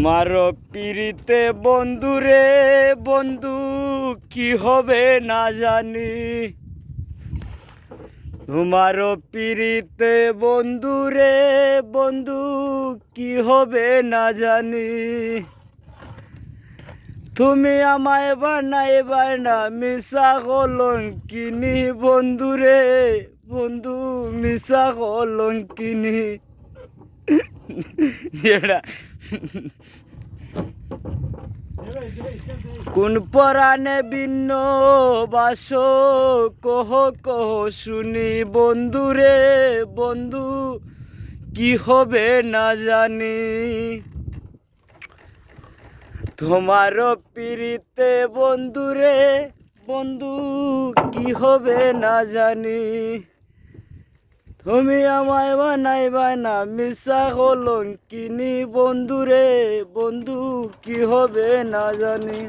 মারো পিরিতে বন্ধুরে বন্ধু কি হবে না জানি। তোমারও পিরিতে বন্ধুরে বন্ধু কি হবে না জানি। তুমি আমায় বানাইবা না মিশা কলঙ্কিনী বন্ধুরে বন্ধু মিশা কলঙ্কিনী। এটা কোন পরাণে ভিন্ন বাস কহ কহ শুনি বন্ধুরে বন্ধু কি হবে না জানি। তোমার পিরিতে বন্ধুরে বন্ধু কি হবে না জানি। তুমি আমায় বানাইবা না মিশা কলঙ্কিনী বন্ধুরে বন্ধু কি হবে না জানি।